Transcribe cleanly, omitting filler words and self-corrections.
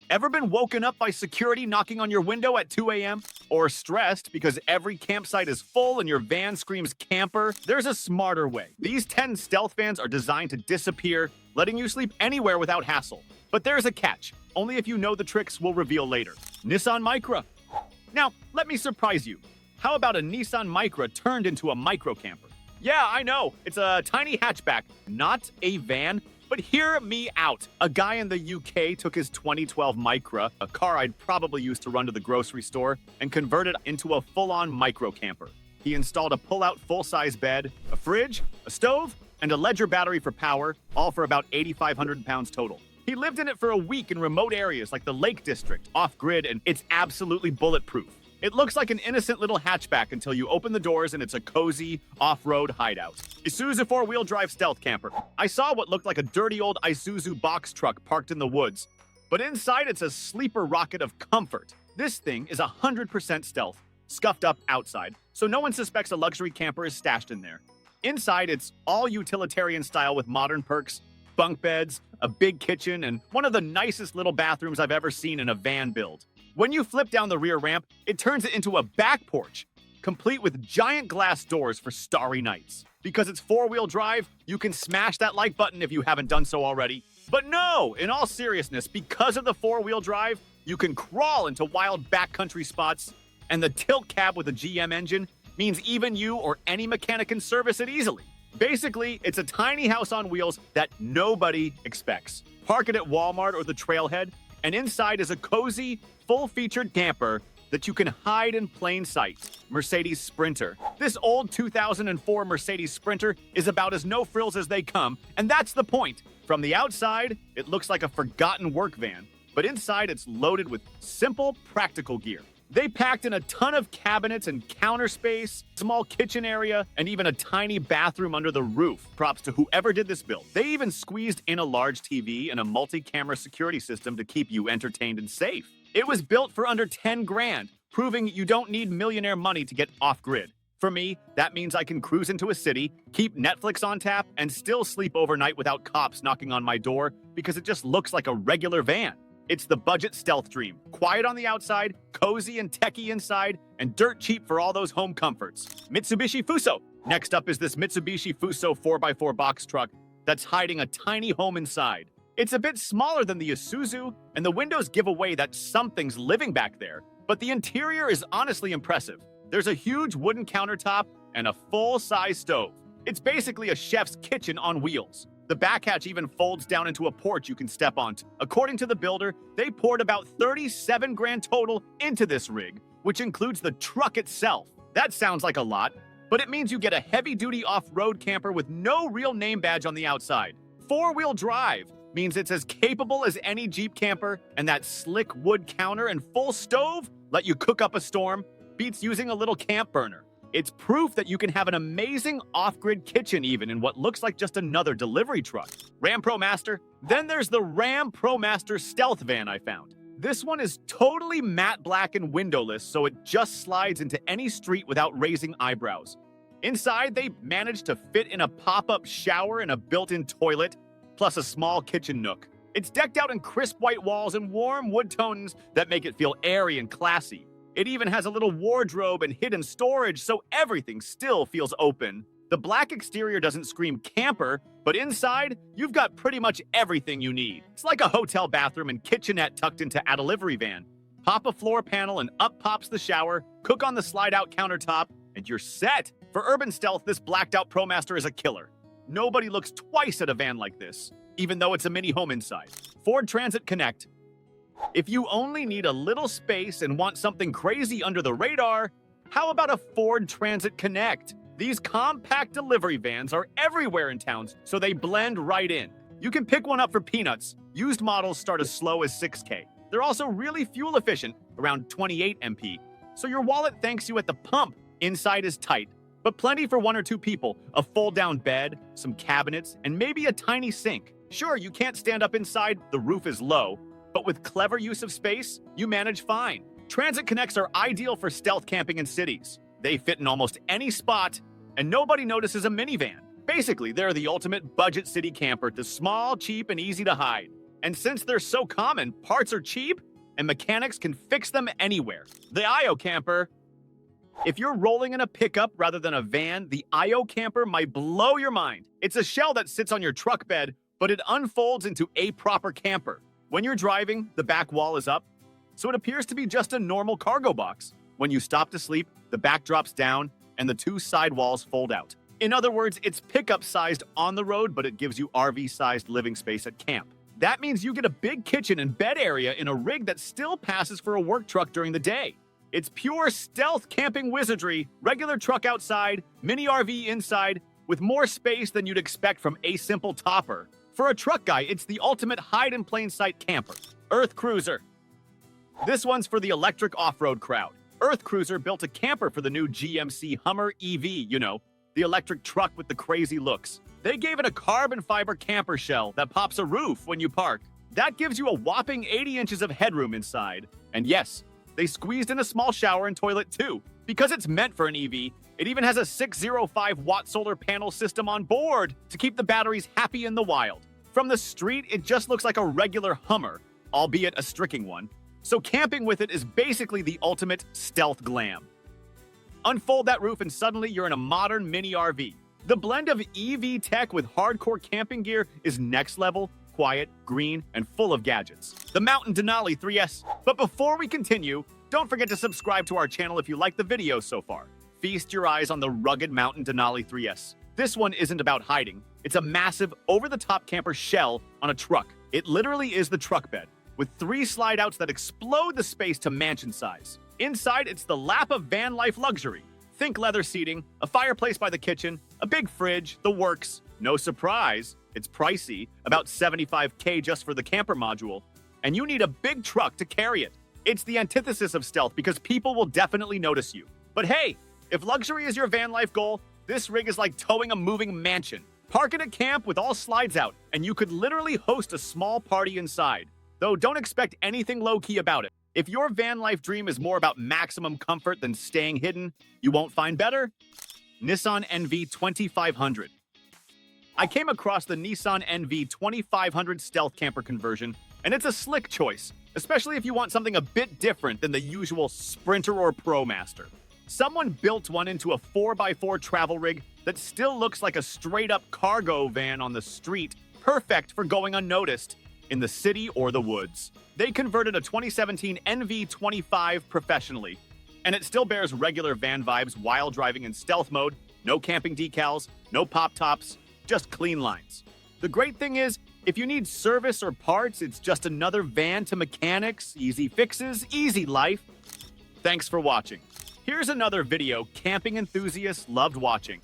Ever been woken up by security knocking on your window at 2 a.m.? Or stressed because every campsite is full and your van screams camper? There's a smarter way. These 10 stealth vans are designed to disappear, letting you sleep anywhere without hassle. But there's a catch. Only if you know the tricks we'll reveal later. Nissan Micra. Now, let me surprise you. How about a Nissan Micra turned into a micro camper? Yeah, I know. It's a tiny hatchback, not a van. But hear me out. A guy in the UK took his 2012 Micra, a car I'd probably use to run to the grocery store, and converted it into a full-on micro camper. He installed a pull-out full-size bed, a fridge, a stove, and a Ledger battery for power, all for about 8,500 pounds total. He lived in it for a week in remote areas like the Lake District, off-grid, and it's absolutely bulletproof. It looks like an innocent little hatchback until you open the doors and it's a cozy, off-road hideout. Isuzu four-wheel drive stealth camper. I saw what looked like a dirty old Isuzu box truck parked in the woods, but inside it's a sleeper rocket of comfort. This thing is 100% stealth, scuffed up outside, so no one suspects a luxury camper is stashed in there. Inside, it's all utilitarian style with modern perks, bunk beds, a big kitchen, and one of the nicest little bathrooms I've ever seen in a van build. When you flip down the rear ramp, it turns it into a back porch, complete with giant glass doors for starry nights. Because it's four-wheel drive, you can smash that like button if you haven't done so already. But no, in all seriousness, because of the four-wheel drive, you can crawl into wild backcountry spots, and the tilt cab with a GM engine means even you or any mechanic can service it easily. Basically, it's a tiny house on wheels that nobody expects. Park it at Walmart or the Trailhead, and inside is a cozy, full-featured camper that you can hide in plain sight. Mercedes Sprinter. This old 2004 Mercedes Sprinter is about as no frills as they come, and that's the point. From the outside, it looks like a forgotten work van, but inside it's loaded with simple, practical gear. They packed in a ton of cabinets and counter space, small kitchen area, and even a tiny bathroom under the roof. Props to whoever did this build. They even squeezed in a large TV and a multi-camera security system to keep you entertained and safe. It was built for under 10 grand, proving you don't need millionaire money to get off-grid. For me, that means I can cruise into a city, keep Netflix on tap, and still sleep overnight without cops knocking on my door because it just looks like a regular van. It's the budget stealth dream. Quiet on the outside, cozy and techy inside, and dirt cheap for all those home comforts. Mitsubishi Fuso. Next up is this Mitsubishi Fuso 4x4 box truck that's hiding a tiny home inside. It's a bit smaller than the Isuzu, and the windows give away that something's living back there. But the interior is honestly impressive. There's a huge wooden countertop and a full-size stove. It's basically a chef's kitchen on wheels. The back hatch even folds down into a porch you can step onto. According to the builder, they poured about 37 grand total into this rig, which includes the truck itself. That sounds like a lot, but it means you get a heavy-duty off-road camper with no real name badge on the outside. Four-wheel drive means it's as capable as any Jeep camper, and that slick wood counter and full stove let you cook up a storm, beats using a little camp burner. It's proof that you can have an amazing off-grid kitchen even in what looks like just another delivery truck. Ram ProMaster. Then there's the Ram ProMaster stealth van I found. This one is totally matte black and windowless, so it just slides into any street without raising eyebrows. Inside, they managed to fit in a pop-up shower and a built-in toilet, plus a small kitchen nook. It's decked out in crisp white walls and warm wood tones that make it feel airy and classy. It even has a little wardrobe and hidden storage, so everything still feels open. The black exterior doesn't scream camper, but inside, you've got pretty much everything you need. It's like a hotel bathroom and kitchenette tucked into a delivery van. Pop a floor panel and up pops the shower, cook on the slide-out countertop, and you're set. For urban stealth, this blacked-out ProMaster is a killer. Nobody looks twice at a van like this, even though it's a mini home inside. Ford Transit Connect. If you only need a little space and want something crazy under the radar, how about a Ford Transit Connect? These compact delivery vans are everywhere in towns, so they blend right in. You can pick one up for peanuts. Used models start as slow as 6K. They're also really fuel efficient, around 28 MP. So your wallet thanks you at the pump. Inside is tight, but plenty for one or two people. A fold-down bed, some cabinets, and maybe a tiny sink. Sure, you can't stand up inside, the roof is low, but with clever use of space, you manage fine. Transit Connects are ideal for stealth camping in cities. They fit in almost any spot, and nobody notices a minivan. Basically, they're the ultimate budget city camper, the small, cheap, and easy to hide. And since they're so common, parts are cheap, and mechanics can fix them anywhere. The IO Camper. If you're rolling in a pickup rather than a van, the IO Camper might blow your mind. It's a shell that sits on your truck bed, but it unfolds into a proper camper. When you're driving, the back wall is up, so it appears to be just a normal cargo box. When you stop to sleep, the back drops down, and the two side walls fold out. In other words, it's pickup-sized on the road, but it gives you RV-sized living space at camp. That means you get a big kitchen and bed area in a rig that still passes for a work truck during the day. It's pure stealth camping wizardry, regular truck outside, mini RV inside, with more space than you'd expect from a simple topper. For a truck guy, it's the ultimate hide-in-plain-sight camper. Earth Cruiser. This one's for the electric off-road crowd. Earth Cruiser built a camper for the new GMC Hummer EV, you know, the electric truck with the crazy looks. They gave it a carbon fiber camper shell that pops a roof when you park. That gives you a whopping 80 inches of headroom inside. And yes, they squeezed in a small shower and toilet too. Because it's meant for an EV, it even has a 605-watt solar panel system on board to keep the batteries happy in the wild. From the street, it just looks like a regular Hummer, albeit a stricking one. So camping with it is basically the ultimate stealth glam. Unfold that roof and suddenly you're in a modern mini RV. The blend of EV tech with hardcore camping gear is next level, quiet, green, and full of gadgets. The Mountain Denali 3S. But before we continue, don't forget to subscribe to our channel if you like the video so far. Feast your eyes on the rugged Mountain Denali 3S. This one isn't about hiding. It's a massive, over-the-top camper shell on a truck. It literally is the truck bed, with 3 slide-outs that explode the space to mansion size. Inside, it's the lap of van life luxury. Think leather seating, a fireplace by the kitchen, a big fridge, the works. No surprise, it's pricey, about $75K just for the camper module. And you need a big truck to carry it. It's the antithesis of stealth because people will definitely notice you. But hey, if luxury is your van life goal, this rig is like towing a moving mansion. Park it at camp with all slides out, and you could literally host a small party inside. Though don't expect anything low-key about it. If your van life dream is more about maximum comfort than staying hidden, you won't find better. Nissan NV2500. I came across the Nissan NV2500 stealth camper conversion, and it's a slick choice, especially if you want something a bit different than the usual Sprinter or ProMaster. Someone built one into a 4x4 travel rig that still looks like a straight-up cargo van on the street, perfect for going unnoticed in the city or the woods. They converted a 2017 NV25 professionally, and it still bears regular van vibes while driving in stealth mode, no camping decals, no pop-tops, just clean lines. The great thing is, if you need service or parts, it's just another van to mechanics, easy fixes, easy life. Thanks for watching. Here's another video camping enthusiasts loved watching.